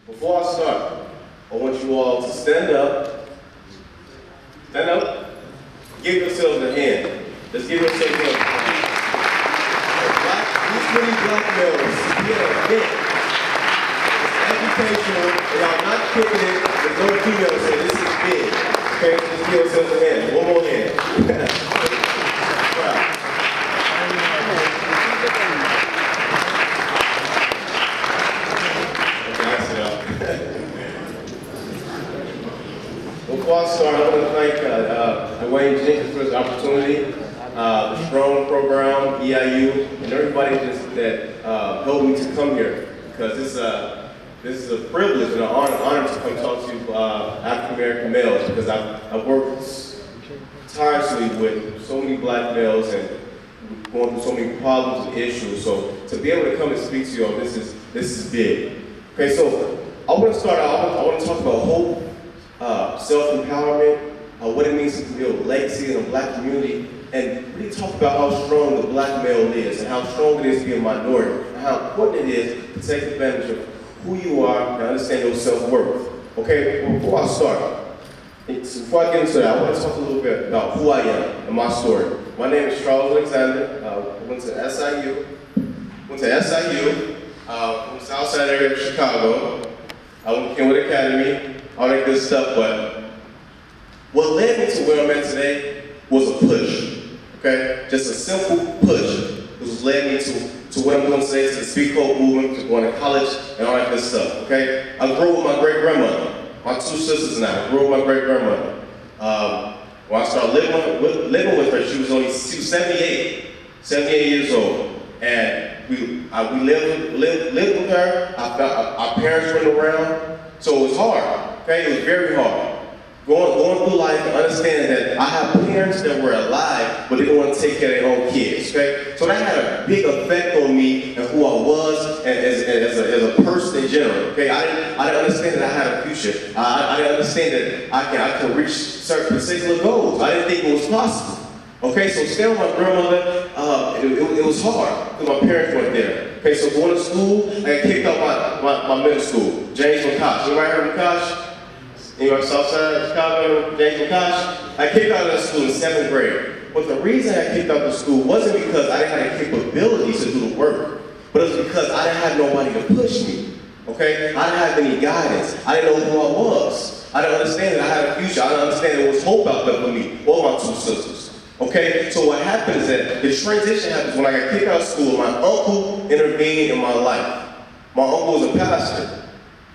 Before I start, I want you all to stand up, give yourselves a hand. Let's give yourselves a hand. These many black males, we had a event. It's educational, and y'all not kicking it. There's no females saying this is big. Okay, just give yourselves a hand. One more hand. Wow. Before I start, I want to thank Dwayne Jenkins for his opportunity, the S.T.R.O.N.G program, EIU, and everybody that helped me to come here, because this is a privilege and an honor to come talk to African American males, because I've worked tirelessly with so many black males and going through so many problems and issues. So to be able to come and speak to you all, this is big. Okay, so I want to start out. I want to talk about hope. Self-empowerment, what it means to build legacy in the black community, and really talk about how strong the black male is, and how strong it is to be a minority, and how important it is to take advantage of who you are and understand your self-worth. Okay, well, before I start, before I get into that, I want to talk a little bit about who I am and my story. My name is Charles Alexander. I went to SIU. From the south side area of Chicago. I went to Kenwood Academy. All that good stuff, but what led me to where I'm at today was a push, okay? Just a simple push. It was led me to what I'm doing today, to the Speak Hope movement, to going to college, and all that good stuff, okay? I grew up with my great-grandmother, my two sisters and I grew up with my great-grandmother. When I started living with her, she was 78 years old, and we lived with her. Our parents weren't around, so it was hard. Okay, it was very hard. Going through life and understanding that I have parents that were alive, but they didn't want to take care of their own kids, okay? So that had a big effect on me and who I was and as a person in general, okay? I didn't understand that I had a future. I didn't understand that I can reach certain particular goals. I didn't think it was possible. Okay, so staying with my grandmother, it was hard because my parents weren't there. Okay, so going to school, I got kicked out my middle school, James McCosh. Anybody heard of McCosh? Anybody Southside of Chicago, James McCosh? I kicked out of school in 7th grade. But the reason I kicked out of school wasn't because I didn't have the capability to do the work, but it was because I didn't have nobody to push me. Okay, I didn't have any guidance. I didn't know who I was. I didn't understand that I had a future. I didn't understand there was hope out there for me or my two sisters. Okay, so what happened is that the transition happens when I got kicked out of school. My uncle intervened in my life. My uncle was a pastor,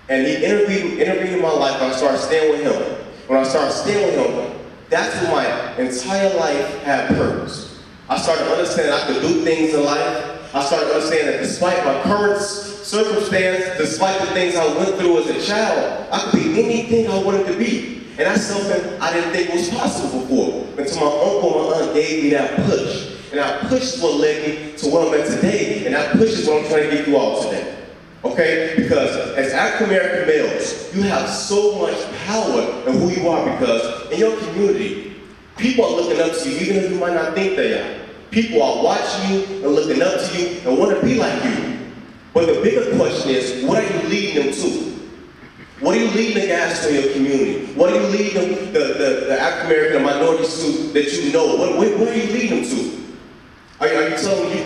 and he intervened in my life, and I started staying with him. When I started staying with him, that's when my entire life had purpose. I started understanding I could do things in life. I started understanding that despite my current circumstance, despite the things I went through as a child, I could be anything I wanted to be. And that's something I didn't think was possible before, until my uncle and my aunt gave me that push. And that push is what led me to where I'm at today, and that push is what I'm trying to get you all today. Okay? Because as African American males, you have so much power in who you are, because in your community, people are looking up to you, even if you might not think they are. People are watching you and looking up to you and want to be like you. But the bigger question is, what are you leading them to? What are you leading the guys to in your community? What are you leading the African American minorities to that you know? What are you leading them to? Are you telling them you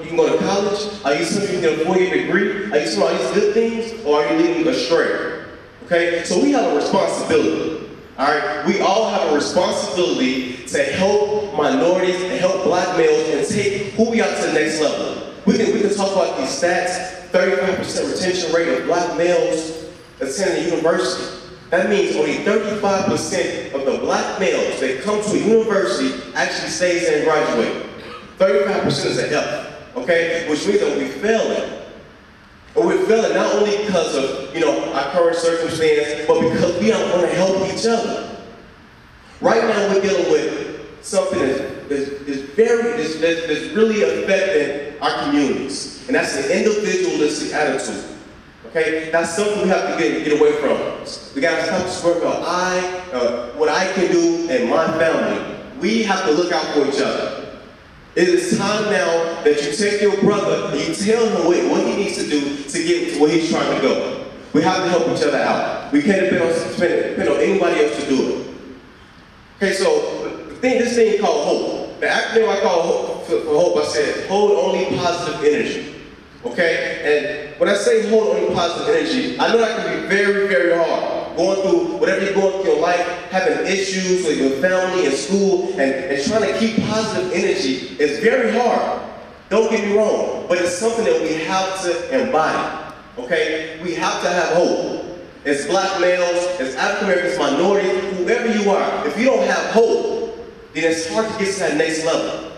can go to college? Are you telling them you can get a 4-year degree? Are you telling all these good things? Or are you leading them astray? Okay? So we have a responsibility. Alright? We all have a responsibility to help minorities and help black males and take who we are to the next level. We can talk about these stats. 35% retention rate of black males attending a university. That means only 35% of the black males that come to a university actually stays there and graduate. 35% is a F, okay? Which means that we're failing. And we're failing not only because of, our current circumstance, but because we don't want to help each other. Right now we're dealing with something that's really affecting our communities. And that's the individualistic attitude. Okay, that's something we have to get away from. We got to stop to worry about what I can do and my family. We have to look out for each other. It is time now that you take your brother and you tell him what he needs to do to get to where he's trying to go. We have to help each other out. We can't depend on anybody else to do it. Okay, so this thing called hope. The acronym I call hope, for hope, I said, hold only positive energy. Okay? And when I say hold only positive energy, I know that can be very, very hard. Going through whatever you're going through in your life, having issues with your family and school, and trying to keep positive energy is very hard. Don't get me wrong, but it's something that we have to embody. Okay? We have to have hope. As black males, as African Americans, minorities, whoever you are, if you don't have hope, then it's hard to get to that next level.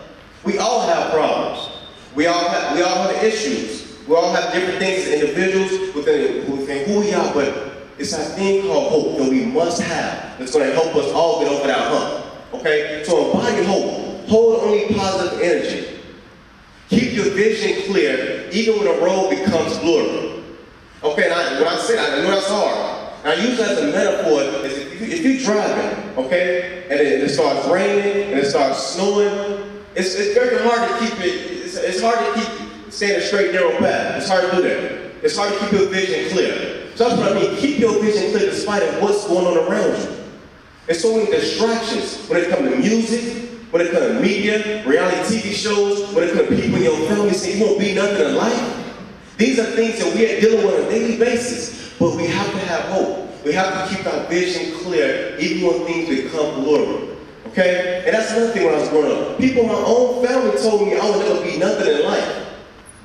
We all have problems. We all have issues. We all have different things as individuals within who we are, but it's a thing called hope that we must have that's going to help us all get over that hump. Okay? So embody hope. Hold only positive energy. Keep your vision clear, even when the road becomes blurry. Okay, and when I say that, I know that's hard. And I use that as a metaphor, is if you're driving, okay, and it starts raining, and it starts snowing, it's very hard to keep it, it's hard to keep staying a straight, narrow path. It's hard to do that. It's hard to keep your vision clear. So that's what I mean, keep your vision clear despite of what's going on around you. There's so many distractions when it comes to music, when it comes to media, reality TV shows, when it comes to people in your family saying you won't be nothing in life. These are things that we are dealing with on a daily basis, but we have to have hope. We have to keep our vision clear, even when things become blurry. Okay? And that's another thing when I was growing up. People in my own family told me I would never be nothing in life.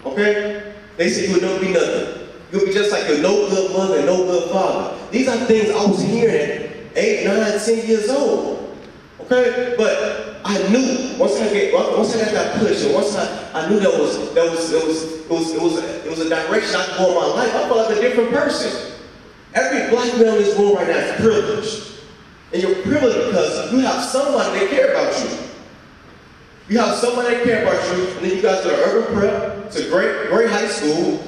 Okay? They said you would never be nothing. You'll be just like your no good mother and no good father. These are things I was hearing at 8, 9, 10 years old. Okay? But I knew once I got that push, and once I knew it was a direction I could go in my life, I felt like a different person. Every black male in this room right now is privileged. And you're privileged because you have somebody that care about you. You have somebody that care about you, and then you guys go to urban prep, to great high school.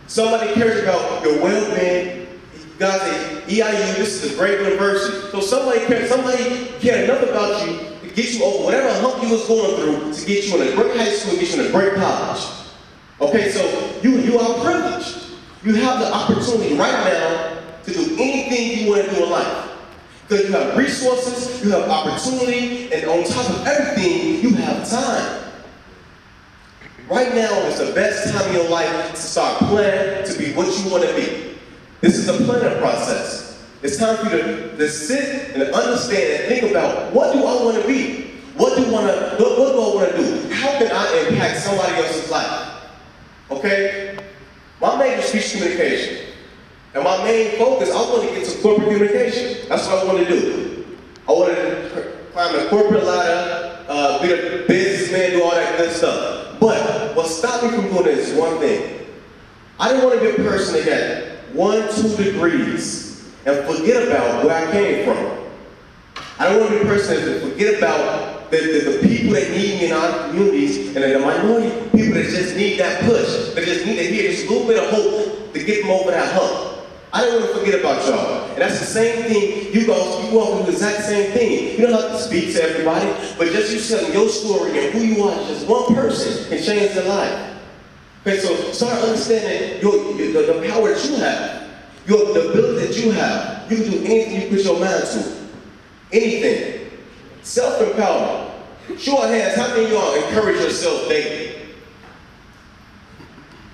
Somebody cares about your well-being. You guys at EIU, this is a great university. So somebody cared enough about you to get you over whatever hump you was going through to get you in a great high school, get you in a great college. Okay, so you are privileged. You have the opportunity right now to do anything you want to do in life. Because you have resources, you have opportunity, and on top of everything, you have time. Right now is the best time in your life to start planning to be what you want to be. This is a planning process. It's time for you to sit and understand and think about, what do I want to be? What do I want to do? How can I impact somebody else's life? Okay? My major is speech communication. And my main focus, I want to get to corporate communication. That's what I want to do. I want to climb the corporate ladder, be a businessman, do all that good stuff. But what stopped me from doing this is one thing. I didn't want to be a person that got 1, 2 degrees and forget about where I came from. I don't want to be a person that forget about the people that need me in our communities, and the minority people that just need that push, that just need to hear just a little bit of hope to get them over that hump. I don't want to forget about y'all. And that's the same thing, you all do the exact same thing. You don't have to speak to everybody, but just you telling your story and who you are, just one person can change their life. Okay, so start understanding the power that you have, the ability that you have. You can do anything you put your mind to. Anything. Self-empowerment. Show of hands, how many of y'all encourage yourself daily?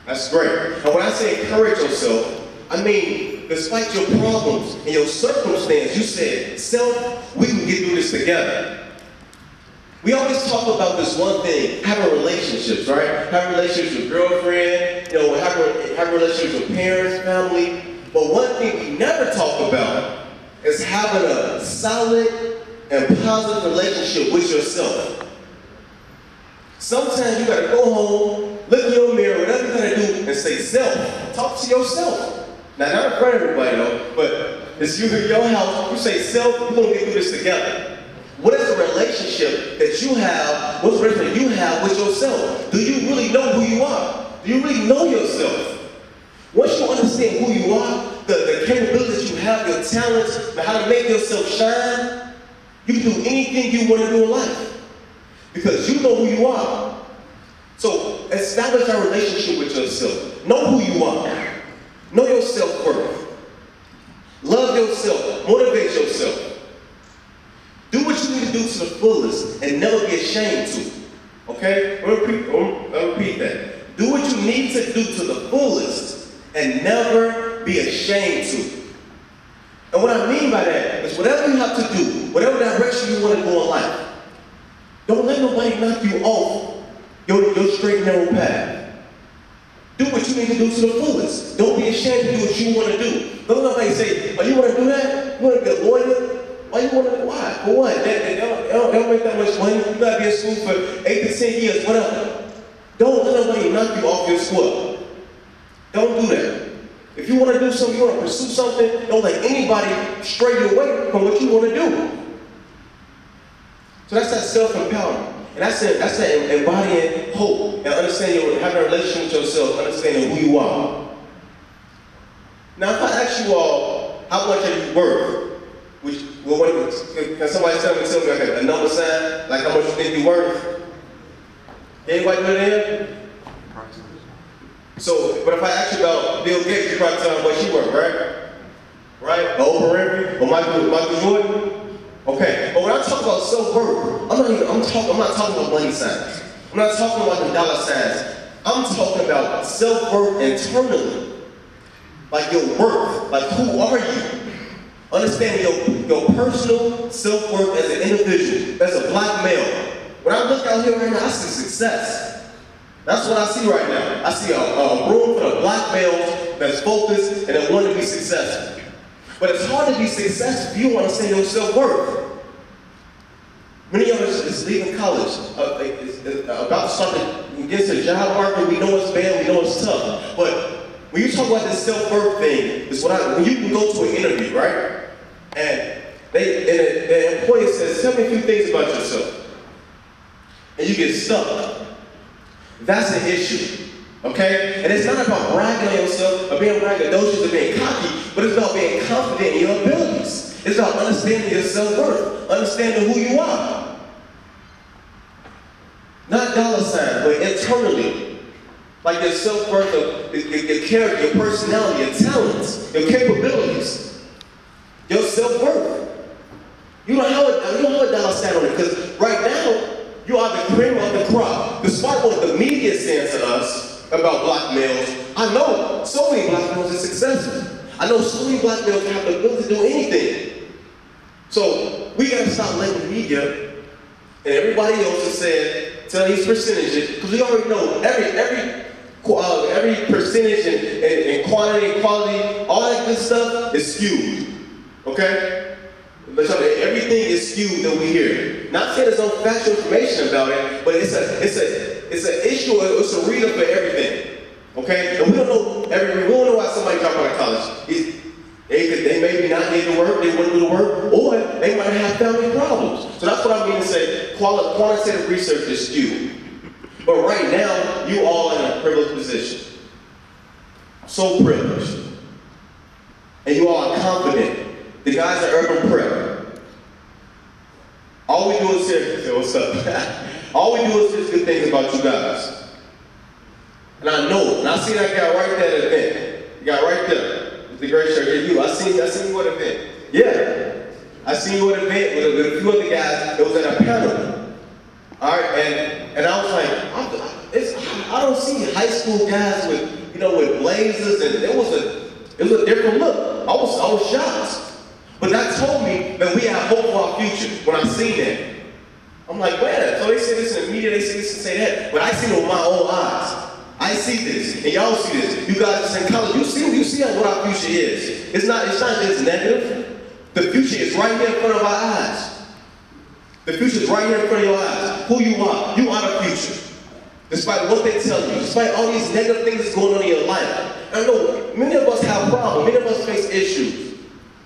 That's great. And when I say encourage yourself, I mean, despite your problems and your circumstance, you said, self, we can get through this together. We always talk about this one thing, having relationships, right? Having relationships with girlfriend, having relationships with parents, family. But one thing we never talk about is having a solid and positive relationship with yourself. Sometimes you gotta go home, look in your mirror, whatever you gotta do, and say, self, talk to yourself. Now, not in front of everybody though, but it's you in your house, you say, self, we're gonna get through this together. What is the relationship that you have, what's the relationship you have with yourself? Do you really know who you are? Do you really know yourself? Once you understand who you are, the capabilities you have, your talents, and how to make yourself shine, you can do anything you want to do in life. Because you know who you are. So establish a relationship with yourself. Know who you are. Know your self-worth. yourself. Motivate yourself. Do what you need to do to the fullest and never be ashamed to. Okay? I'll repeat that. Do what you need to do to the fullest and never be ashamed to. And what I mean by that is whatever you have to do, whatever direction you want to go in life, don't let nobody knock you off your straight and narrow path. Do what you need to do to the fullest. Don't be ashamed to do what you want to do. Don't let nobody say, oh, you want to do that? You want to be a lawyer? Why you want to, why? For what? They don't make that much money. You got to be in school for 8 to 10 years, whatever. Don't let nobody knock you off your square. Don't do that. If you want to do something, you want to pursue something, don't let anybody stray you away from what you want to do. So that's that self-empowerment. And that's that embodying hope and understanding, having a relationship with yourself, understanding who you are. Now, if I ask you all, how much are you worth? Can somebody tell me like a number sign, like how much you think you're worth? Anybody put it in? So, but if I ask you about Bill Gates, you probably tell me what she worth, right? Right? Or Oprah Winfrey? Or Michael Jordan? Okay. But when I talk about self-worth, I'm not talking about money signs. I'm not talking about the dollar signs. I'm talking about self-worth internally. Like your worth. Like who are you? Understanding your personal self-worth as an individual, as a black male. When I look out here right now, I see success. That's what I see right now. I see a room full of black males that's focused and that want to be successful. But it's hard to be successful if you don't understand your self-worth. Many of us is leaving college, about to start to get to the job market. We know it's bad, we know it's tough. But when you talk about this self-worth thing, it's when you can go to an interview, right? And the employer says, tell me a few things about yourself. And you get stuck. That's an issue, okay? And it's not about bragging on yourself or being braggadocious or being cocky, but it's about being confident in your abilities. It's about understanding your self-worth, understanding who you are. Not dollar signs, but internally. Like your self-worth, your character, your personality, your talents, your capabilities, your self-worth. You don't have a dollar sign on it, because right now, you are the cream of the crop. Despite what the media is saying to us about black males, I know so many black males are successful. I know so many black males have the ability to do anything. So we got to stop letting the media and everybody else is saying, tell these percentages, because we already know every percentage and quantity and quality, all that good stuff is skewed. Okay? Everything is skewed that we hear. Not saying there's no factual information about it, but it's an issue, it's a reason for everything. Okay? And we don't know why somebody dropped out of college. They maybe not need to work, they wouldn't do the work, or they might have family problems. So that's what I mean to say quantitative research is skewed. But right now, you all are in a privileged position. So privileged. And you all are confident. The guys are urban prep. All we do is say, what's up? All we do is say good things about you guys. And I know, and I see that guy right there at the event. The guy right there, with the gray shirt. Yeah, you. I seen you at an event. Yeah. I seen you at an event with a few other guys that was at a panel. All right, and I was like, I don't see high school guys with blazers, and it was a different look. I was shocked. But that told me that we have hope for our future when I seen that. I'm like, man, so they say this in the media, they say this and say that, but I see it with my own eyes. I see this, and y'all see this. You guys that's in college, you see what our future is. It's not just negative. The future is right here in front of our eyes. The future is right here in front of your eyes. Who you are the future. Despite what they tell you, despite all these negative things that's going on in your life. I know many of us have problems, many of us face issues.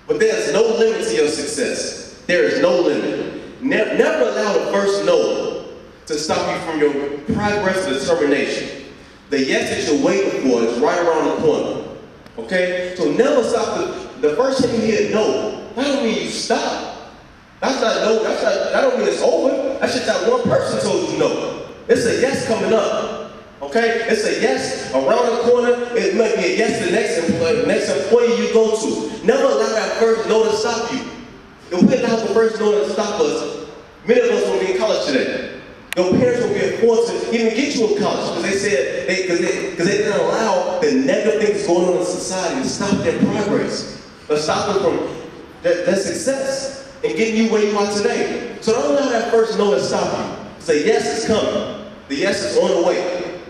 But there's no limit to your success. There is no limit. Never allow the first no to stop you from your progress and determination. The yes that you're waiting for is right around the corner. Okay? So never stop. The first time you hear no, that don't mean you stop. That's not no. That don't mean it's over. That's just that one person told you no. It's a yes coming up. Okay? It's a yes around the corner. It might be a yes to the next employee you go to. Never allow that first no If we allowed the first no to stop us, many of us won't be in college today. Your parents won't be forced to even get you in college because they said, because they didn't allow the negative things going on in society to stop their progress, or stop them from their success and getting you where you are today. So don't allow that first no to stop you. Say, yes, it's coming. The yes is on the way.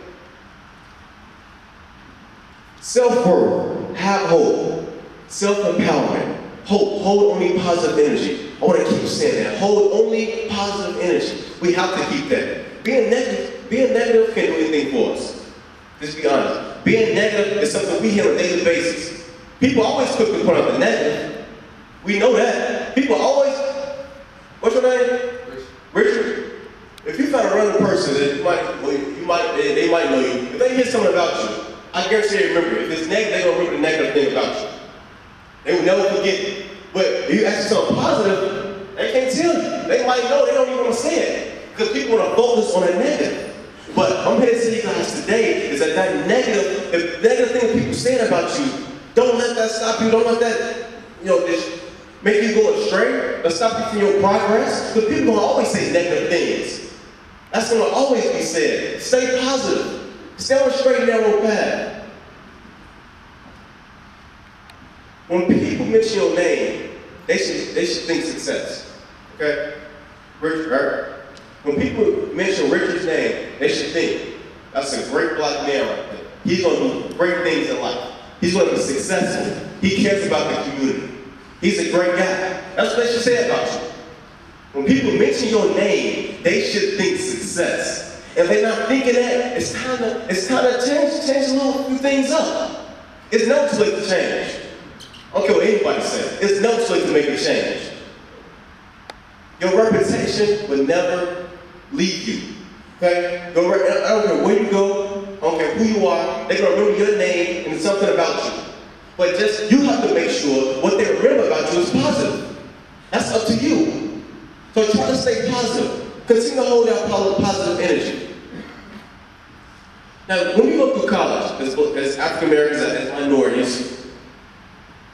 Self-worth, have hope, self-empowerment, hope, hold only positive energy. I want to keep saying that. Hold only positive energy. We have to keep that. Being negative can't do anything for us. Just be honest. Being negative is something we hear on a daily basis. People always quick to point out the negative. We know that. People always, what's your name? Richard. If you find a random person that they might know you. If they hear something about you, I guarantee they remember it. If it's negative, they're going to remember the negative thing about you. They will never forget it. But if you ask something positive, they can't tell you. They might know, they don't even want to say it. Because people want to focus on the negative. But I'm here to tell you guys today is that negative, if negative thing people saying about you, don't let that stop you. Don't let that, just make you go astray or stop you from your progress. Because people will always say negative things. That's going to always be said. Stay positive. Stay on a straight and narrow path. When people mention your name, they should think success. Okay? Richard. When people mention Richard's name, they should think that's a great black man right there. He's going to do great things in life. He's going to be successful. He cares about the community. He's a great guy. That's what they should say about you. When people mention your name, they should think success. If they're not thinking that, it's time to change a little few things up. It's never too late to change. I don't care what anybody says. It's never too late to make a change. Your reputation will never leave you. Okay? I don't care where you go, I don't care who you are, they're going to remember your name and something about you. But you have to make sure what they remember about you is positive. That's up to you. So try to stay positive. Continue to hold out positive energy. Now, when we go through college, as African Americans, as minorities,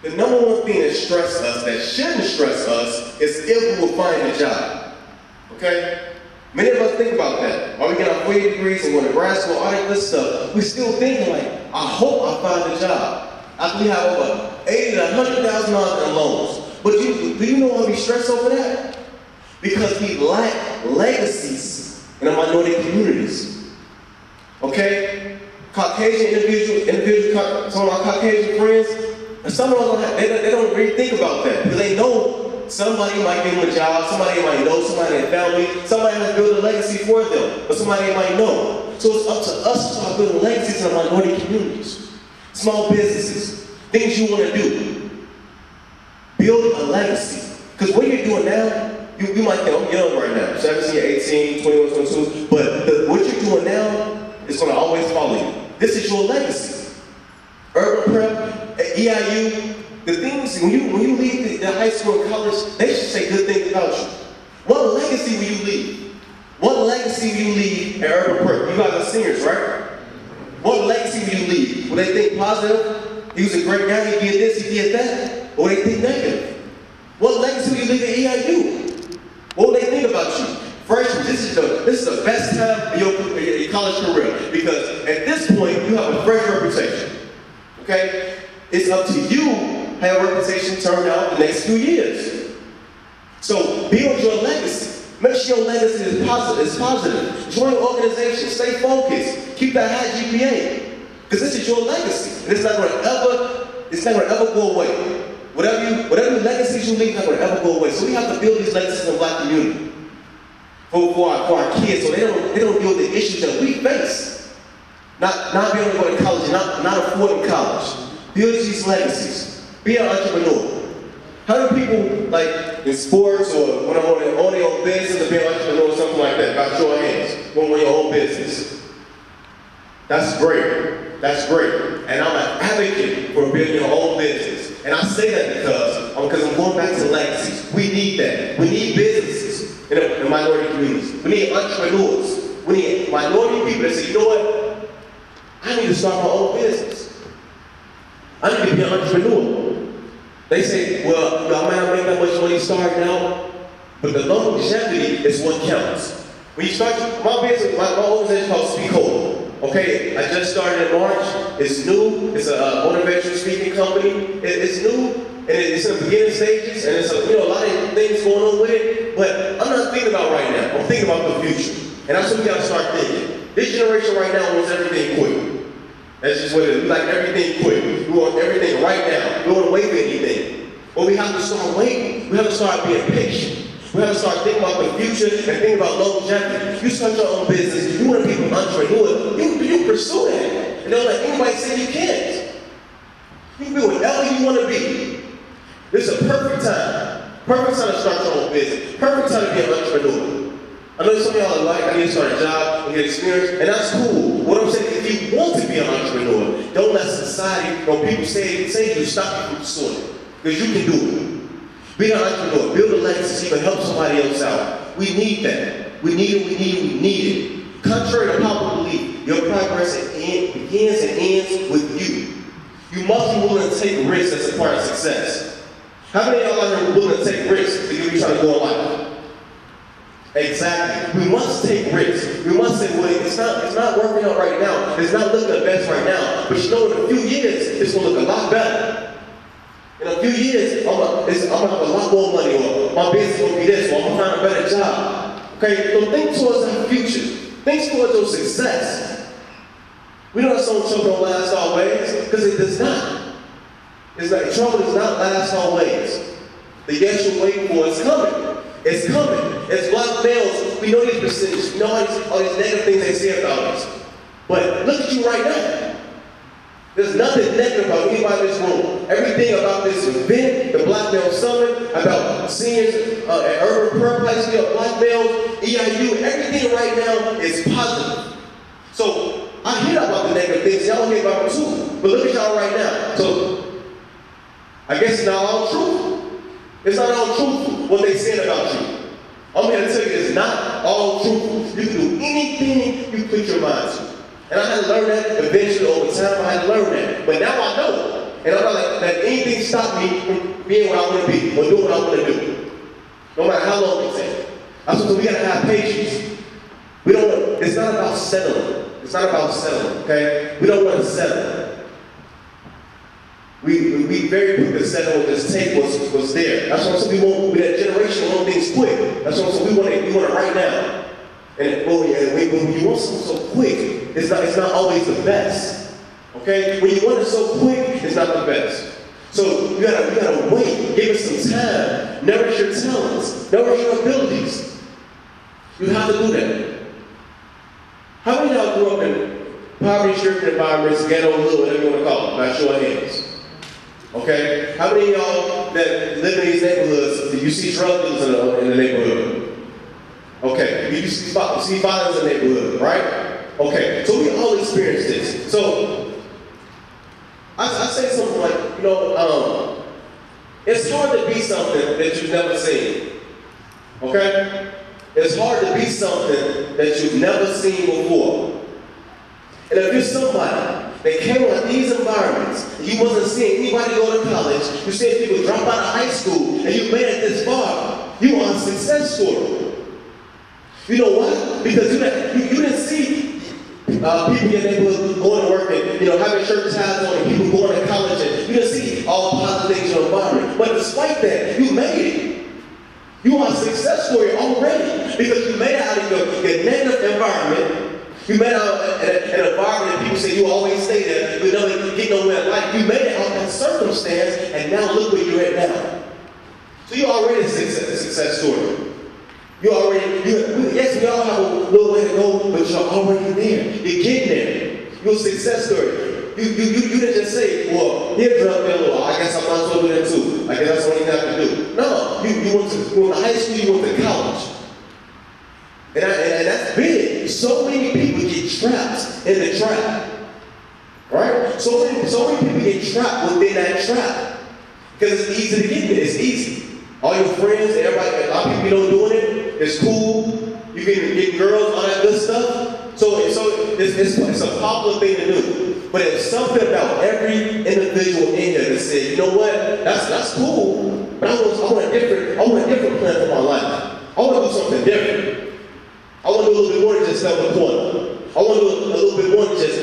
the number one thing that stresses us, that shouldn't stress us, is if we will find a job. Okay? Many of us think about that. While we get our 4 degrees and go to grad school, all that good stuff, we're still thinking like, I hope I find a job. After we have over $80,000 to $100,000 in loans. But do you know why we stress over that? Because we lack legacies in our minority communities. Okay? Caucasian individuals, some of our Caucasian friends, and some of them, they don't really think about that. Because they know somebody might give them a job, somebody might know, somebody in their family, somebody has built a legacy for them, or somebody might know. So it's up to us to start building legacies in our minority communities. Small businesses, things you want to do. Build a legacy. Because what you're doing now, you might think, I'm young right now, 17, 18, 21, 22, but what you're doing now is going to always follow you. This is your legacy. Urban prep, EIU, the things, when you leave the high school and college, they should say good things about you. What legacy will you leave? What legacy will you leave at urban prep? You guys are seniors, right? What legacy will you leave? Will they think positive? He was a great guy, he did this, he did that? Or will they think negative? What legacy will you leave at EIU? What will they think about you? Freshmen, this is the best time of your college career because at this point, you have a fresh reputation. Okay? It's up to you how your reputation turn out the next few years. So build your legacy. Make sure your legacy is positive. Join an organization. Stay focused. Keep that high GPA. Because this is your legacy. And it's not going to ever go away. Whatever legacies you leave, not going to ever go away. So we have to build these legacies in the black community for our kids, so they don't deal with the issues that we face. Not being able to go to college, not affording college. Build these legacies. Be an entrepreneur. How do people, like in sports or when I'm on their own business, or be an entrepreneur or something like that, about your hands, going on your own business? That's great. That's great. And I'm an advocate for building your own business. And I say that because I'm going back to legacies. We need that. We need businesses in minority communities. We need entrepreneurs. We need minority people that say, you know what? I need to start my own business. I need to be an entrepreneur. They say, well, I might not make that much money starting out, but the longevity is what counts. When you start, my business, my organization is called S.T.R.O.N.G. Okay, I just started in March. It's new. It's a motivational speaking company. It's new, and it's in the beginning stages, and it's a lot of things going on with it. But I'm not thinking about right now. I'm thinking about the future, and that's what we got to start thinking. This generation right now wants everything quick. That's just what it is. We like everything quick. We want everything right now. We don't want to wait for anything. But we have to start waiting. We have to start being patient. We have to start thinking about the future and thinking about longevity. You start your own business. You want to be an entrepreneur. You pursue that. And don't let anybody say you can't. You can be whatever you want to be. This is a perfect time. Perfect time to start your own business. Perfect time to be an entrepreneur. I know some of y'all are like, I need to start a job and get experience, and that's cool. What I'm saying is, if you want to be an entrepreneur, don't let society or people say you stop you from pursuing it. Because you can do it. Be an entrepreneur, build a legacy, even help somebody else out. We need that. We need it. Contrary to popular belief, your progress begins and ends with you. You must be willing to take risks as a part of success. How many of y'all out here are willing to take risks to get you trying to go in life? Exactly. We must take risks. We must say, well, it's not working out right now. It's not looking the best right now. But you know, in a few years, it's going to look a lot better. In a few years, I'm going to have a lot more money, or my business will be this, or I'm going to find a better job. Okay? So think towards our future. Think towards your success. We know that some trouble don't last always, because it does not. Trouble does not last always. The yes you're waiting for is coming. It's coming. As black males, we know these percentages. We know all these negative things they say about us. But look at you right now. There's nothing negative about anybody in this room. Everything about this event, the Black Male Summit, about seniors at Urban Prayer Place, Black males, EIU, everything right now is positive. So I hear about the negative things. Y'all hear about them too. But look at y'all right now. So I guess it's not all truthful. It's not all truthful what they said about you. I'm here to tell you it's not all truthful. You can do anything you put your mind to. And I had to learn that eventually over time. I had to learn that. But now I know. And I'm not like, let anything stop me from being what I want to be or doing what I want to do. No matter how long it takes. That's what we got to have patience. It's not about settling. It's not about settling, okay? We don't want to settle. We very quick to settle with this tape was there. That's what we want. With that generation, we want things quick. That's what we want it right now. And when you want something so quick, it's not always the best. Okay? When you want it so quick, it's not the best. So you gotta wait, give it some time, nourish your talents, nourish your abilities. You have to do that. How many of y'all grew up in poverty-stricken environments, ghetto, hood, whatever you want to call it? By show of hands. Okay? How many of y'all that live in these neighborhoods, do you see drug dealers in the neighborhood? Okay, you see violence in the neighborhood, right? Okay, so we all experience this. So, I say something like, it's hard to be something that you've never seen. Okay? It's hard to be something that you've never seen before. And if you're somebody that came out of these environments, and you wasn't seeing anybody go to college, you seeing people drop out of high school, and you made it this far, you are a success story. You know why? Because you didn't see people in your neighborhood going to work and having shirt ties on and people going to college, and you didn't see all the positive things in your environment. But despite that, you made it. You are a success story already because you made it out of your negative environment. You made it out of an environment that people say you always stay there, you never get nowhere in life. You made it out of that circumstance, and now look where you're at now. So you're already a success story. Yes, we all have a little way to go, but you're already there. You're getting there. You're a success story. You didn't just say, well, here's drug dealer, I guess I might as well do that too. I guess that's what you have to do. No, you went to high school, you went to college. And that's big. So many people get trapped in the trap. Right? So many people get trapped within that trap. Because it's easy to get there. It's easy. All your friends, everybody, a lot of people doing it. It's cool. You can get girls, all that good stuff. So it's a popular thing to do. But there's something about every individual in here that said, you know what, that's cool, but I want a different plan for my life. I want to do something different. I want to do a little bit more than just sell the corner. I want to do a little bit more than just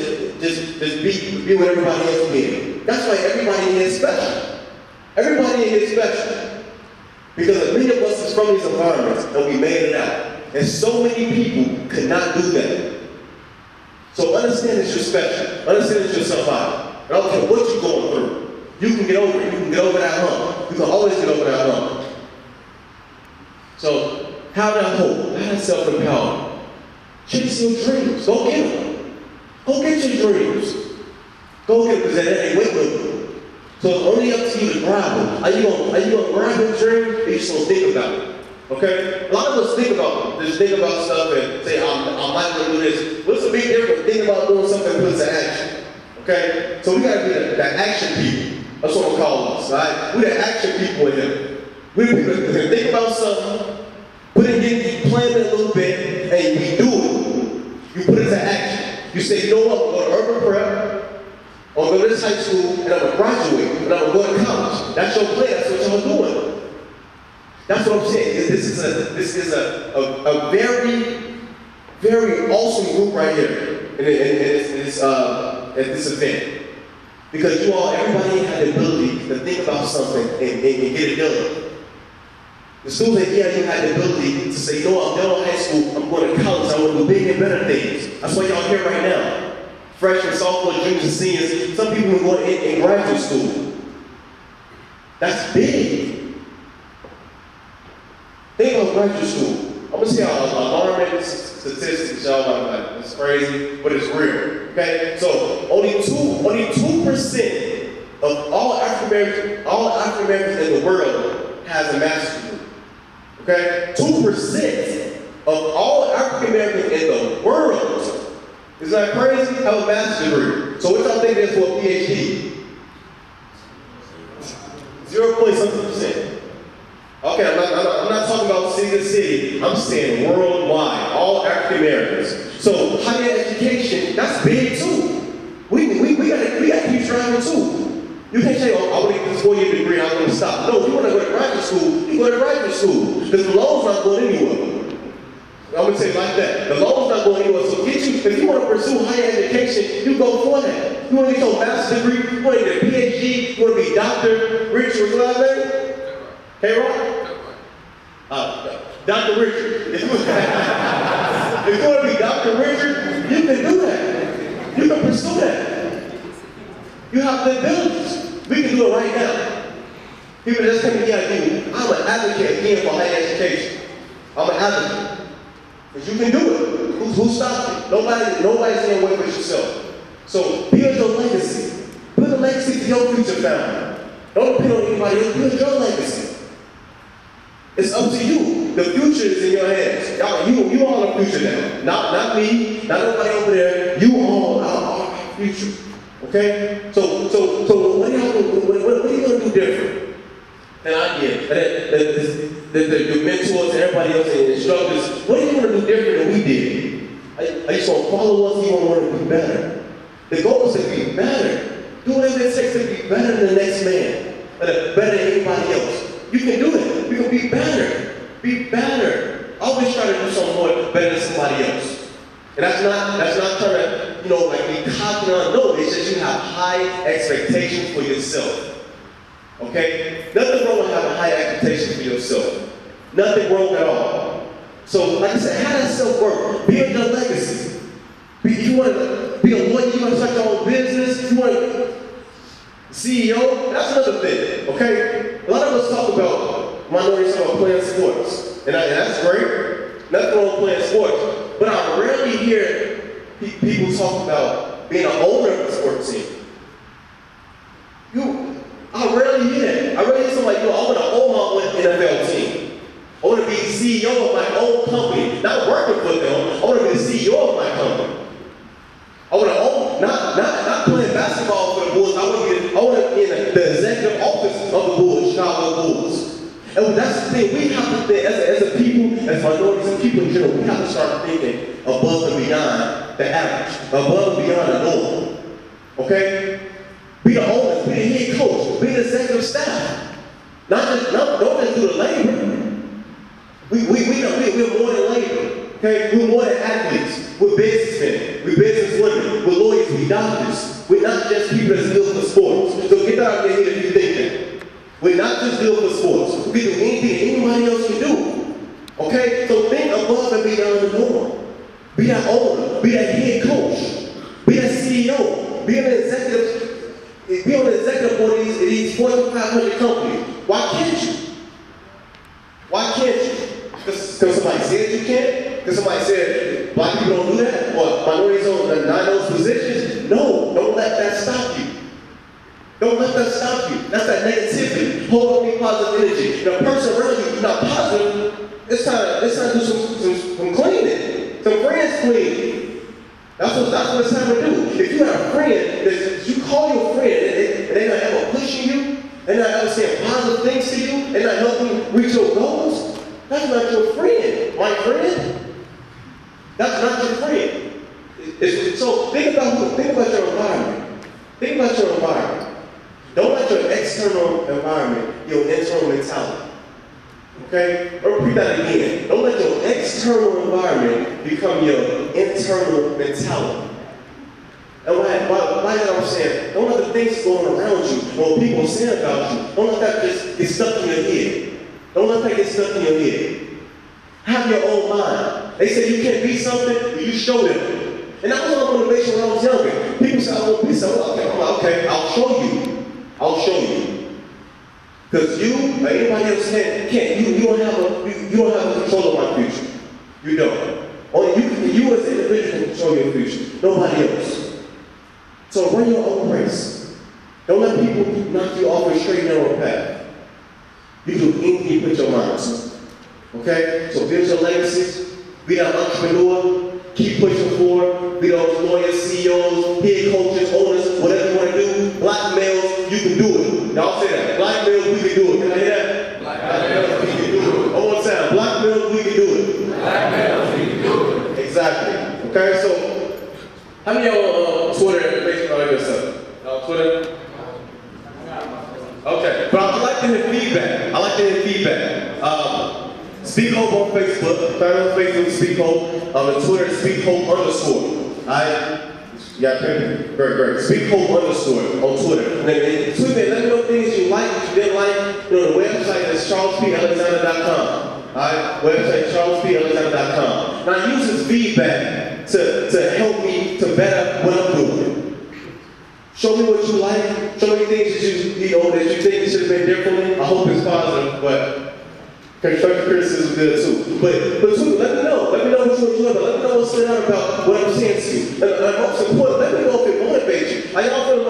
be with everybody else being. That's why everybody in here is special. Everybody in here is special. Because many of us is from these environments and we made it out. And so many people could not do that. So understand that you're special. Understand that you're somebody. I don't care what you're going through. You can get over it. You can get over that hump. You can always get over that hump. So have that hope. Have that self-empowerment. Chase your dreams. Go get them. Go get your dreams. Go get them because that ain't waiting on you. So it's only up to you to grab them. Are you gonna grab your dream or you just gonna think about it? Okay? A lot of us think about stuff and say, I might want to do this. What's the big difference? Think about doing something and put it to action. Okay? So we gotta be the action people. That's what I'm calling us, right? We're the action people in here. We're the people that think about something, plan it a little bit, and we do it. You put it to action. You say, you know what, I'm going to urban prep, I'm going to go to this high school, and I'm going to graduate, and I'm going to go to college. That's your plan. That's what y'all doing. That's what I'm saying. This is a very, very awesome group right here at this event. Because everybody had the ability to think about something and get it done. The students that you had the ability to say, you know what, I'm done with high school, I'm going to college, I want to do big and better things. That's why y'all here right now. Freshmen, sophomores, juniors, and seniors, some people are going in graduate school. That's big. Think about graduate school. I'm going to see how alarming statistics, y'all like, it's crazy, but it's real. Okay? So only 2% of all African Americans in the world has a master's degree. Okay? 2% of all African Americans in the world, isn't that crazy? Have a master's degree. So what y'all think is for a PhD? 0.something%. Okay, I'm not talking about city to city. I'm saying worldwide, all African Americans. So higher education, that's big too. We gotta keep striving too. You can't say, oh, I want to get this 4-year degree, I'm going to stop. No, if you want to go to graduate school, you go to graduate school. Because the loan's not going anywhere. I'm going to say it like that. The loan's not going anywhere. So if you want to pursue higher education, you go for that. You want to get your master's degree, you want to get a PhD, you want to be Dr. Richard, what's that name? K-Rock? Dr. Richard. If you want to be Dr. Richard, you can do that. You can pursue that. You have the abilities. We can do it right now. People just come here and I'm an advocate again for higher education. I'm an advocate. Because you can do it. Who stopped you? Nobody's in your way but yourself. So build your legacy. Build a legacy for your future family. Don't depend on anybody else. Build your legacy. It's up to you. The future is in your hands. Y'all, you all are the future now. Not me, not nobody over there. You all are our future. Okay? So what are you going to do different? And I get the mentors and everybody else and the instructors, what are you going to do different than we did? Are you going to follow us? You want to be better? The goal is to be better. Do whatever it takes to be better than the next man. Better than anybody else. You can do it. You can be better. Be better. Always try to do something more better than somebody else. And that's not trying to, be cocky on. No, it's just you have high expectations for yourself. Okay? Nothing wrong with having high expectations for yourself. Nothing wrong at all. So, like I said, have that self-worth. Build your legacy. If you want to be a lawyer, you want to start your own business, you want to CEO, that's another thing. Okay? A lot of us talk about minorities talk about playing sports. And that's great. Nothing wrong with playing sports. But I rarely hear people talk about being an owner of a sports team. I rarely hear that. I rarely hear somebody, I want to own my own NFL team. I want to be the CEO of my own company. Not working for them. I want to be the CEO of my company. I want to own, not playing basketball for the Bulls. I want to be in the executive office of the Bulls, Chicago Bulls. And that's the thing, we have to think, as a people, as minorities and people in general, we have to start thinking above and beyond the average, above and beyond the norm. Okay? Be the owners, be the head coach, be the executive staff. Don't just do the labor. We're more than labor. Okay? We're more than athletes. We're businessmen. We're businesswomen. We're lawyers. We're doctors. We're not just people that's good for sports. So get that out of your head if you think that. We're not just good for sports. We can do anything anybody else can do. Okay? So think above and beyond the norm. Be that owner. Be that head coach. Be that CEO. Be an executive. Be on the executive board of these Fortune 500 companies. Why can't you? Why can't you? Because somebody said you can't? Because somebody said black people don't do that? Or minorities don't not those positions? No, don't let that stop you. Don't let that stop you. That's that negativity. Hold on to positive energy. The person around you is not positive. It's time to do some cleaning. Some friends cleaning. That's what it's time to do. If you have a friend, you call your friend and they're not ever pushing you, they're not ever saying positive things to you, they're not helping you reach your goals, that's not your friend, my friend. That's not your friend. So think about your environment. Think about your environment. Don't let your external environment your internal mentality. Okay? I'll repeat that again. Don't let your external environment become your internal mentality. And by that I'm saying, don't let the things going around you, or what people say about you, don't let that just get stuck in your head. Don't let that get stuck in your head. Have your own mind. They say you can't be something, but you show them. And that was my motivation when I was younger. People say, I want to be something. I'm like, okay, I'll show you. I'll show you. Because you or anybody else can't. You don't have a control of my future. You don't. Only you as an individual can control your future. Nobody else. So run your own race. Don't let people knock you off a straight and narrow path. You do anything you put your mind to. Okay? So build your legacies. Be that entrepreneur. Keep pushing forward. Be those lawyers, CEOs, head coaches, owners, whatever you want to do. Black males, you can do it. Y'all say that. Black males, we can do it. Can I hear that? Black males, we can do it. One more time. Black males, we can do it. Black males, we can do it. Exactly. Okay, so how many of y'all on Twitter and Facebook all your stuff? Y'all Twitter? Okay, but I like to hear feedback. I like to hear feedback. Speak Hope on Facebook. Find on Facebook, Speak Hope. On Twitter, Speak Hope _. Alright? Yeah, very great. Speak Hope _ on Twitter. And then tweet me, let me know things you like, what you didn't like. You know, the website is charlespalexander.com. Alright? Website charlespalexander.com. Now use this feedback to help me to better what I'm doing. Show me what you like. Show me things that you think you should have been differently. I hope it's positive, but constructive criticism is good too. But too, let me know. Let me know what you enjoy about. Let me know what stood out about what I'm saying to you. And most important, let me know if it motivates you. Are y'all feel a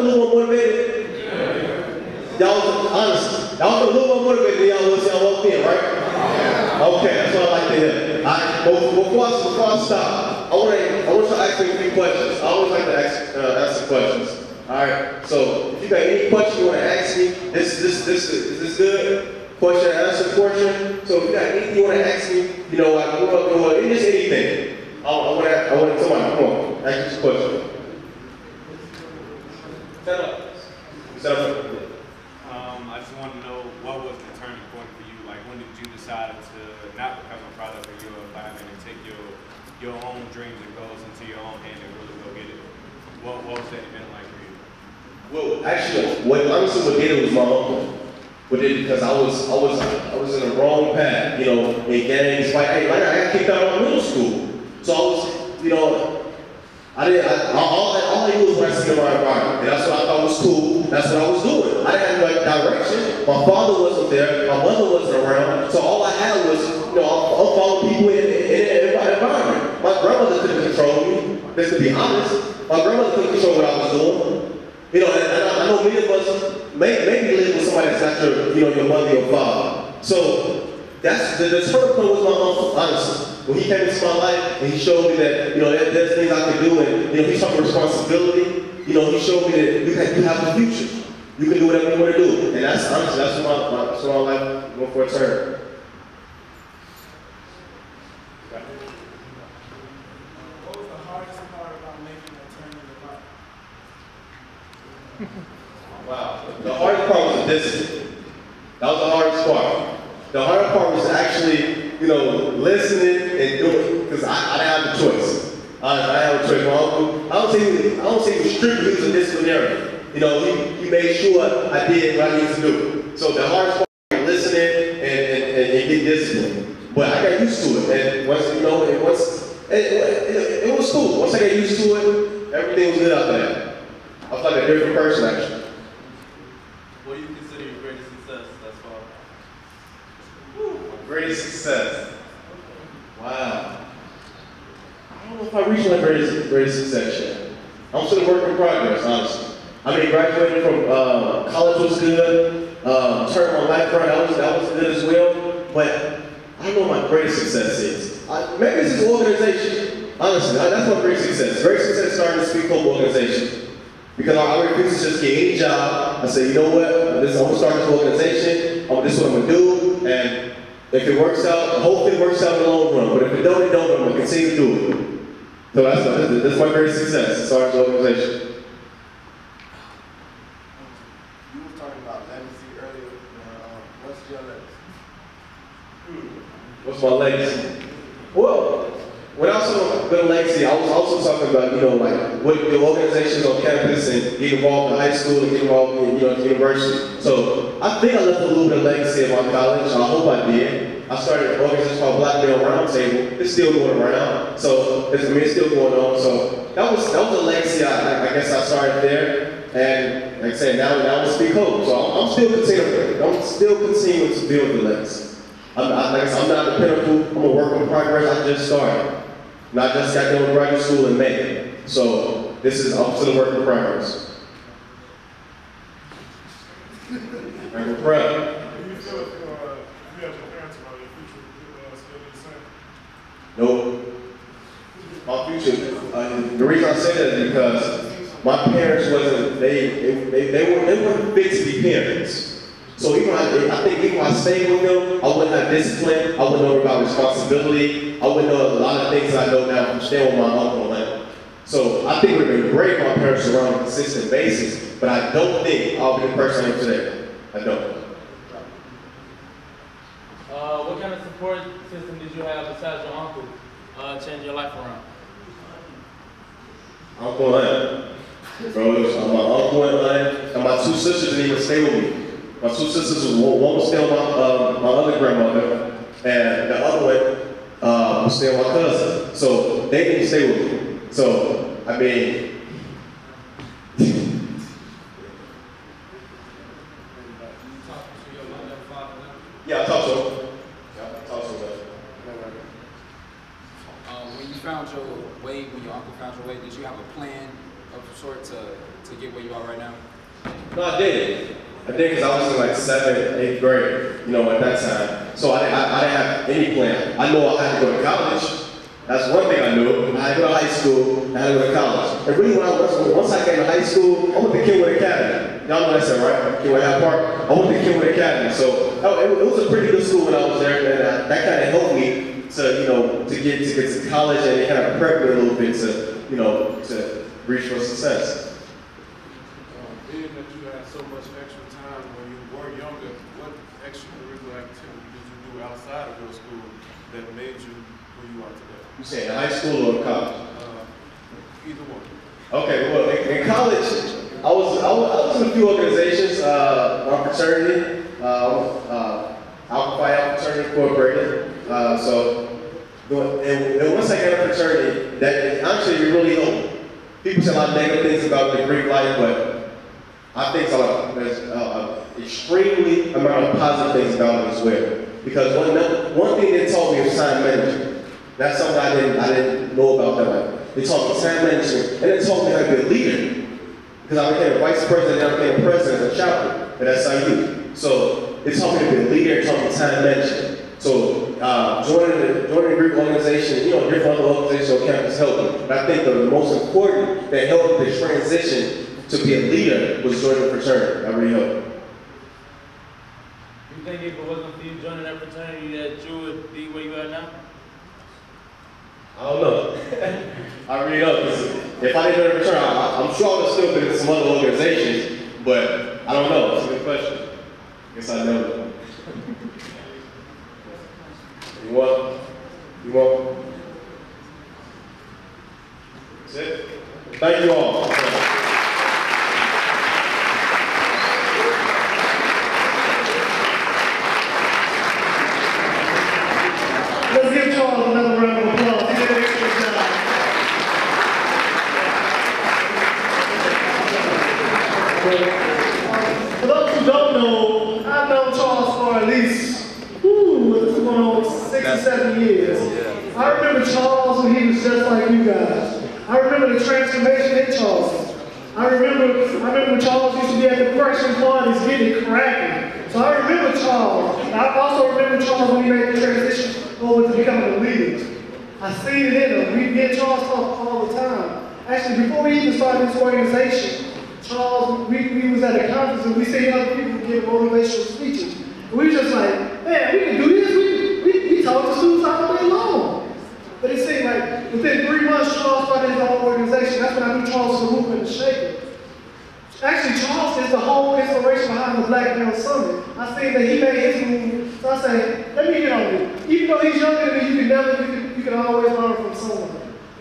little more motivated? Yeah. Y'all, honestly, y'all feel a little more motivated than y'all was y'all walked in, right? Yeah. Okay, that's what I like to hear. Alright, before I stop, I want you to ask me a few questions. I always like to answer questions. Alright, so if you got any questions you want to ask me, is this good? Question and answer portion. So if you got anything you want to ask me, you know, I grew up doing just anything. I want somebody, come on, ask you some questions. Stand up. I just want to know what was the turning point for you? Like, when did you decide to not become a product of your environment and take your own dreams and goals into your own hand and really go get it? What was that event like for you? Well, actually, what did it was my uncle. But because I was in the wrong path, you know, in gangs, like I got kicked out of middle school. So I was, you know, all I knew was what I see in my environment. And that's what I thought was cool. That's what I was doing. I didn't have like direction. My father wasn't there. My mother wasn't around. So all I had was, you know, I'm following people in my environment. My grandmother couldn't control me. Just to be honest, my grandmother couldn't control what I was doing. You know, and I know many of us maybe live with somebody that's not your mother or father. So that's the turning point was my uncle, honestly. When he came into my life and he showed me that, you know, there's things I can do, and, you know, he taught me responsibility. You know, he showed me that you have a future. You can do whatever you want to do. And that's honestly, that's what my life went for a turn. What was the hardest part about making that turn in your life? was discipline. That was the hardest part. The hardest part was actually, you know, listening and doing, because I didn't have a choice. I didn't have a choice. My uncle, I don't say he was strict, but he was a disciplinarian. You know, he made sure I did what I needed to do. So the hardest part was listening and getting disciplined. But I got used to it, and once, you know, it was cool. Once I got used to it, everything was good after that. I was like a different person, actually. What do you consider your greatest success thus far? Greatest success. Wow. I don't know if I reached my greatest success yet. I'm still a work in progress, honestly. I mean, graduating from college was good. Turning my life around, that was good as well. But I don't know what my greatest success is. Maybe it's this organization. Honestly, that's my great success. Great success is starting to speak Hope organization. Because I refuse to just get any job. I say, you know what? I'm going to start this organization. This is what I'm going to do. And if it works out, hopefully it works out in the long run. But if it don't, it don't. I'm going to continue to do it. So that's my great success, to start this organization. You were talking about legacy earlier. What's your legacy? What's my legacy? Well, when I was talking about legacy, I was also talking about, you know, like what the organizations on campus and get involved in high school and get involved in, you know, university. So I think I left a little bit of legacy at my college. I hope I did. I started an organization called Black Male Roundtable. It's still going around. So it's still going on. So that was a legacy. I guess I started there. And like I said, now it's Speak Hope. So I'm still continuing to build the legacy. Like I said, I'm not the pinnacle. I'm a work in progress. I just started. And I just got done with graduate school in May. So I'm still a work in progress. I'm proud. Do you feel if you have your parents around, your future still be the same? No. My future, the reason I say that is because my parents they weren't fit to be parents. So I think even when I stayed with them, I wouldn't have discipline, I wouldn't know about responsibility, I wouldn't know a lot of things that I know now from staying with my uncle. So I think it would have been great if my parents were on a consistent basis, but I don't think I'll be the person I am today. I don't. What kind of support system did you have besides your uncle change your life around? Uncle and bro, it was my uncle and my two sisters didn't even stay with me. My two sisters, one was still my other grandmother, and the other one was still my cousin. So they didn't stay with me. So, I mean, yeah, I talk to him. Yeah, I talk to him. When you found your way, when your uncle found your way, did you have a plan of sort to get where you are right now? No, I did. I did because I was in like 7th, 8th grade, you know, at that time. So I didn't have any plan. I know I had to go to college. That's one thing I knew. I had to go to high school, I had to go to college. And really, once I came to high school, I went to Kenwood Academy. Y'all know that, right? Kenwood Park. I went to Kenwood Academy. So it was a pretty good school when I was there, and that kind of helped me to, you know, to get to college, and it kind of prepped me a little bit to, you know, to reach for success. Being that you had so much extra time when you were younger, what extracurricular activity did you do outside of your school that made you who you are today? You saying high school or college? Either one. Okay, well, in college, I was in a few organizations. My fraternity, Alpha Phi Alpha Fraternity Incorporated. And once I got a fraternity, that actually really helped. People say a lot of negative things about the Greek life, but I think there's extremely amount of positive things about it as well. Because one thing they taught me was time management. That's something I didn't know about that life. They taught me time management, and they taught me how to be a leader. Because I became a vice president, and I became a president as a chapter at SIU. So they taught me to be a leader, and taught me time management. So joining the Greek organization, you know, different other organizations on campus helped me. But I think the most important that helped the transition to be a leader was joining the fraternity. That really helped. You think if it wasn't for you joining that fraternity that you would be where you are now? I don't know. I really don't. Because if I didn't join the fraternity, I'm sure I would have still been in some other organizations, but I don't know. It's a good question. Guess I know. You want? You want? That's it. Thank you all. Let's give Charles another round of applause. He did an excellent job. For those who don't know, I've known Charles for at least, it's going on 6 or 7 years. I remember Charles when he was just like you guys. I remember the transformation in Charles. I remember when Charles used to be at the freshman parties getting it cracking. So I remember Charles. I also remember Charles when he made the transition over to becoming a leader. I seen it in him. We get Charles talk all the time. Actually, before we even started this organization, Charles, we was at a conference and we seen other people give motivational speeches. And we just like, man, we can do this. We talk to students all day long. But it seemed like within 3 months, Charles started his own organization. That's when I knew Charles was a movement to shake it. Actually, Charles is the whole inspiration behind the Black Male Summit. I seen that he made his move, so I say, let me get on it. Even though he's younger than me, you can always learn from someone.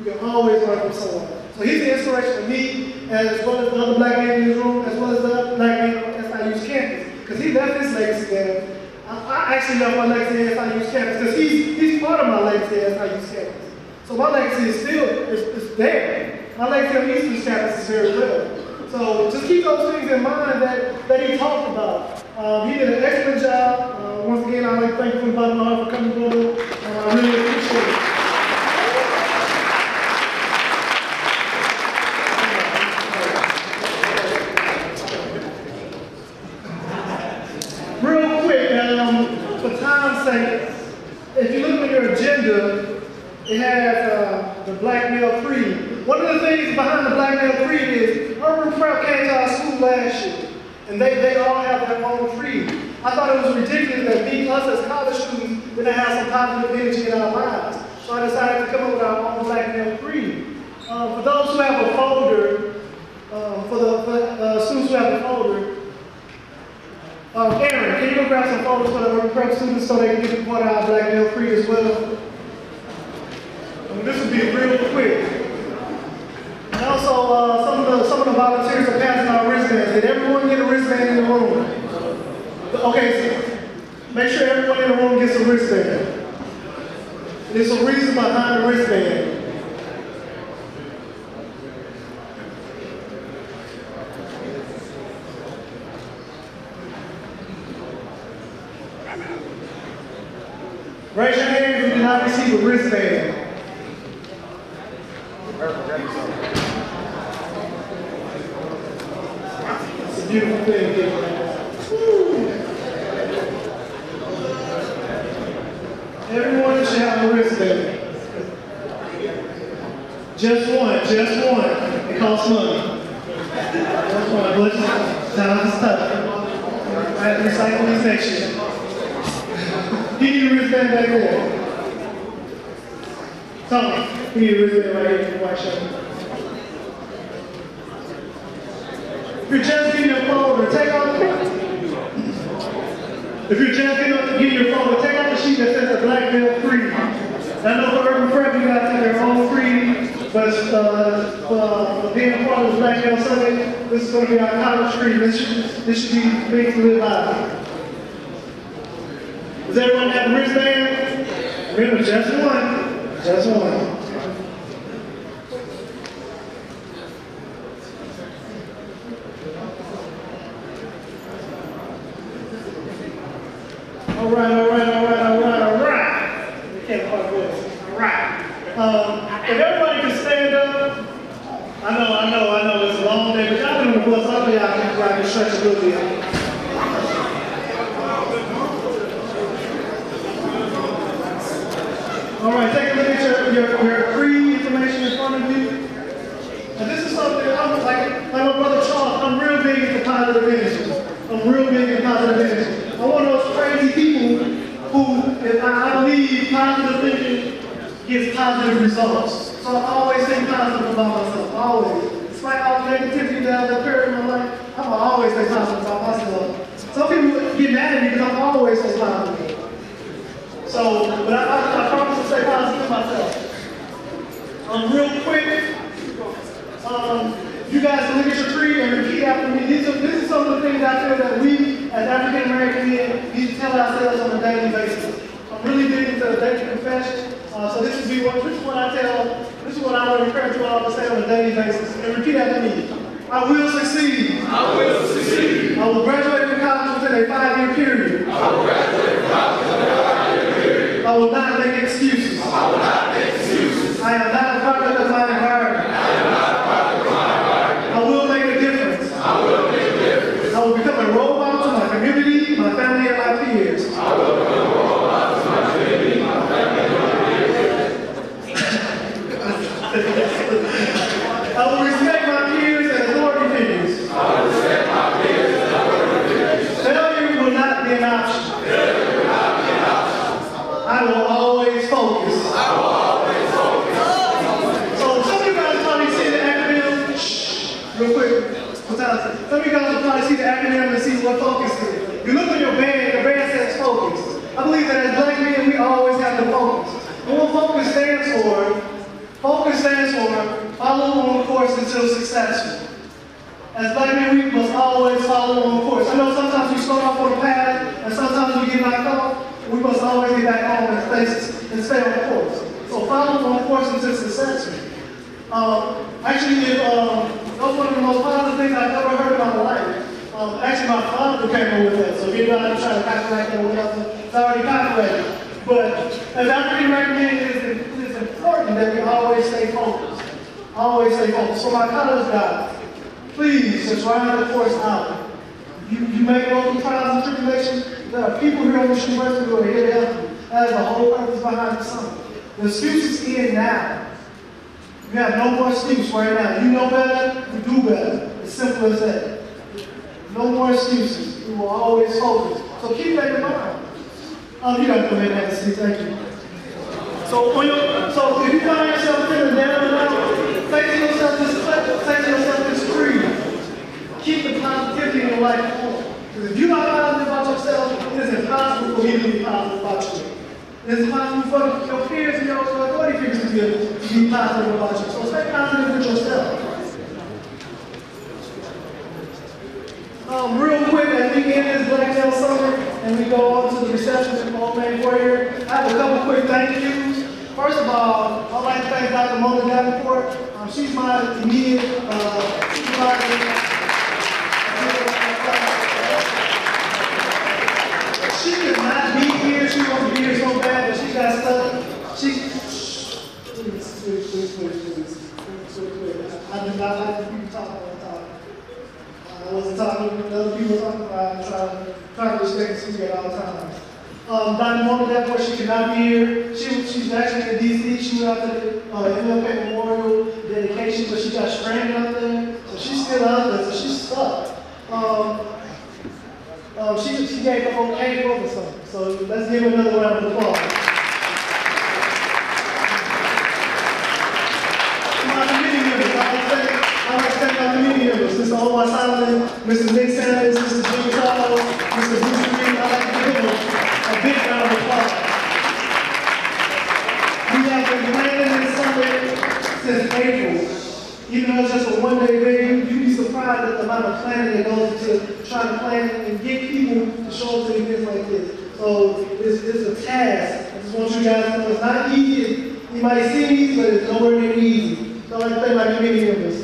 You can always learn from someone. So he's the inspiration for me, as well as the other black men in this room, as well as the other black men on S.T.R.O.N.G campus. Because he left his legacy there. I actually left my legacy at S.T.R.O.N.G campus because he's part of my legacy at S.T.R.O.N.G campus. So my legacy is still is there. My legacy on Eastern campus is very real. So just keep those things in mind that he talked about. He did an excellent job. Once again, I'd like to thank you from the bottom of my heart for coming, brother. I really appreciate it. Real quick, for time's sake, if you look at your agenda, it has the Black Male Creed. One of the things behind the Black Male Creed is Urban Prep came to our school last year, and they all have their own creed. I thought it was ridiculous that us as college students didn't have some positive energy in our lives. So I decided to come up with our own Black Male Creed. For those who have a folder, for the students who have a folder, Aaron, can you go grab some folders for the Urban Prep students so they can get part of our Black Male Creed as well? This will be real quick. And also, some of the volunteers are passing out wristbands. Did everyone get a wristband in the room? Okay, so make sure everyone in the room gets a wristband. There's a reason behind the wristband. Raise your hand if you did not receive a wristband. It's a beautiful thing. Everyone should have a wristband. Just one. It costs money. Just one, but time is tough. I have to recycle these next year. You need a wristband back there. Tony, you need a wristband right here in the white shirt. If you're just getting your folder, take out the sheet that says the Black Male Creed. I know for Urban Prep, you guys have your own creed, but for being part of the Black Male Summit, this is going to be our college creed. This should be things to live by. Does everyone have a wristband? Remember, just one. Just one. All right. We can't quite voice. All right. If everybody can stand up, I know it's a long day, but y'all been on the bus, I'll be out here and stretch a little bit. All right, take a look at your creed information in front of you. And this is something, like my brother Charles, I'm real big into positive energy. I'm one of those crazy people who, if I believe positive thinking gives positive results. So I always think positive about myself, always. Despite all the negativity that I've occurred in my life, I'm always think positive about myself. Some people get mad always so proud of me. So, but I promise to stay positive myself. Real quick, you guys can look at your tree and repeat after me. This is some of the things I feel that we, as African American men, need to tell ourselves on a daily basis. I'm really big into daily confession. So this is what I would encourage you all to say on a daily basis. And repeat after me. I will succeed. I will succeed. I will graduate from college within a 5-year period. I will graduate from college within a 5-year period. I will not make excuses. I will not make excuses. I am not a product of my environment. I am not a product of my environment. I will make a difference. I will make a difference. I will become a role model to my community, my family, and my peers. I will become a role model to my community, my family, and my peers. I will respect my peers and authority figures. I will respect my peers and authority figures. Failure will not be an option. Failure will not be an option. I will always focus. I will always focus. So some of you guys probably see the acronym. Shh, real quick. Some of you guys will probably see the acronym and see what focus is. You look on your band, the band says focus. I believe that as black men, we always have to focus. And what focus stands for follow on course until successful. As black men, we must always follow on course. I know sometimes we start off on a path, and sometimes we get knocked off. We must always get back home and stay on course. So follow on course until successful. Actually, that was one of the most positive things I've ever heard in my life. Actually, my father came up with that. So if you're not trying to copyright that or whatever, it's already copyrighted. But as African American men, it is important that we always stay focused. Always stay focused. So my college guys, please just ride the course out. You may go through trials and tribulations. There are people here on this university who are here to help you. That is the whole purpose behind the summer. The excuses end now. You have no more excuse right now. You know better, you do better. As simple as that. No more excuses. We will always focus. So keep that in mind. You got to come in and have a seat. Thank you. So if you find yourself feeling down and out, say to yourself this creed. Keep the positivity in your life going. Because if you're not positive about yourself, it is impossible for you to be positive about you. It is impossible for your peers and your authority figures to be positive about you. So stay positive with yourself. Real quick, as we end this Black Male Summer and we go on to the reception at Old Man Warrior, I have a couple quick thank yous. First of all, I'd like to thank Dr. Mona Davenport. She's my immediate supervisor. She could not be here. She wanted to be here so bad, but she got stuck. Please. I do not like the people talking all the time. I wasn't talking when other people were talking about trying to respect the speaker at all times. Dr. Mona Davenport, she could not be here. She's actually in D.C. She went out to the MLK Memorial dedication, but she got stranded out there. So she's still out there, so she's stuck. She gave the okay for something. So let's give her another round of applause. My committee members, I like to thank my committee members. Mr. Omar Solomon, Mr. Nick Sanders, Mr. Jimmy Charles, Mr. Bruce Green. I'd like to give them a big round of applause. We have been planning this summer since April. Even though it's just a one-day venue, you'd be surprised at the amount of planning that goes into trying to plan and get people to show up to events like this. So it's a task. I just want you guys to know it's not easy. You might seem easy, but it's nowhere near easy. So I'd like to thank my committee members.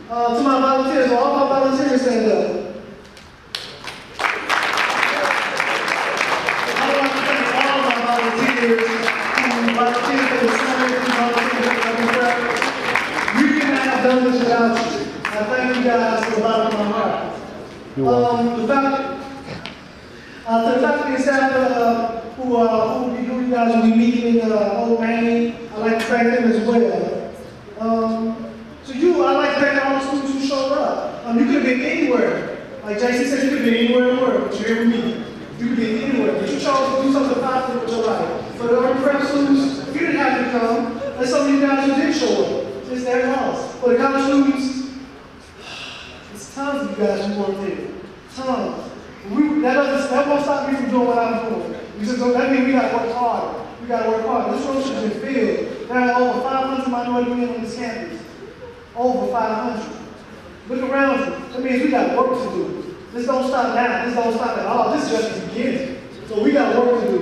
To my volunteers, all my volunteers stand up. I'd like to thank all my volunteers who volunteered for the summer, who volunteered for the prep. We could not have done this without you. I thank you guys from the bottom of my heart. To the faculty and staff who you guys will be meeting in Old Main, I'd like to thank them as well. To you, I'd like to thank all the students who showed up. You could have been anywhere. Like JC said, you could have been anywhere in the world, but you're here with me. You could be anywhere, but you chose to do something positive with your life. For the other prep students, you didn't have to come. There's some of you guys who did show up. It's their loss. For the college students, there's tons of you guys who weren't there. Tons. that won't stop me from doing what I'm doing. That means we gotta work harder. We gotta work harder. This room should have been filled. There are over 500 minority men on this campus. Over 500. Look around you. That means we got work to do. This don't stop now. This don't stop at all. This is just the beginning. So we got work to do.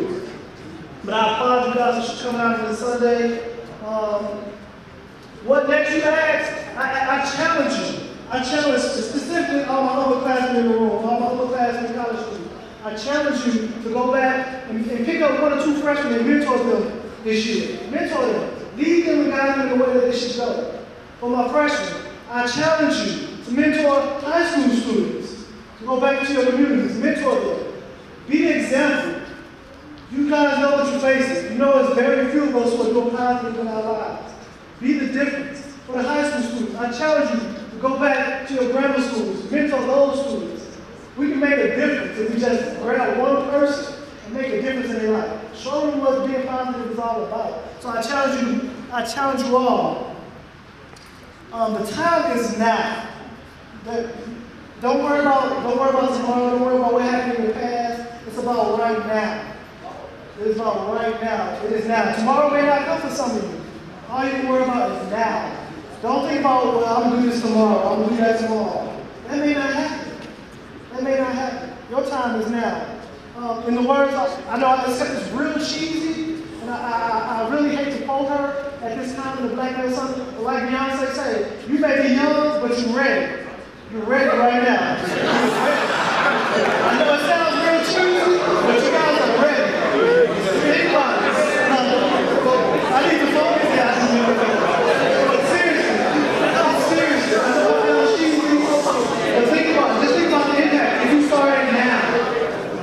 But I applaud you guys for coming out on this Sunday. What next, you ask? I challenge you. I challenge specifically all my upperclassmen in the room, all my upperclassmen in college students. I challenge you to go back and pick up 1 or 2 freshmen and mentor them this year. Mentor them. Lead them and guide them in the way that they should go. For my freshmen, I challenge you to mentor high school students. To go back into your communities, mentor them. Be the example. You guys know what you're facing. You know there's very few of us who are doing positive in our lives. Be the difference. For the high school students, I challenge you to go back to your grammar schools, mentor those students. We can make a difference if we just grab one person and make a difference in their life. Show them what being positive is all about. So I challenge you all. The time is now. Don't worry about tomorrow. Don't worry about what happened in the past. It's about right now. It is about right now. It is now. Tomorrow may not come for some of you. All you can worry about is now. Don't think about, well, I'm going to do this tomorrow. I'm going to do that tomorrow. That may not happen. That may not happen. Your time is now. In the words, I know it's real cheesy, and I really hate to quote her at this time in the Black Male Summit, but like Beyonce say, you may be young, but you're ready. You're ready right now. I know it sounds real cheesy, but you guys are ready. Think about it. I need to focus here. But seriously, I know it sounds cheesy, but think about it. Just think about the impact. If you started now,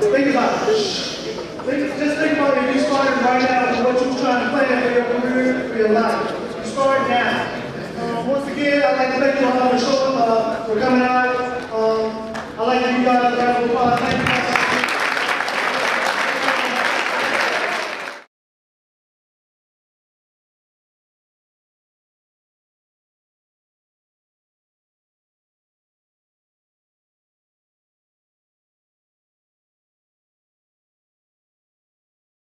think about it. Just think about it if you started right now with what you're trying to plan for your career, for your life. You start now. Once again, I'd like to thank you all for coming out. I'd like to give you guys a round of applause. Thank you.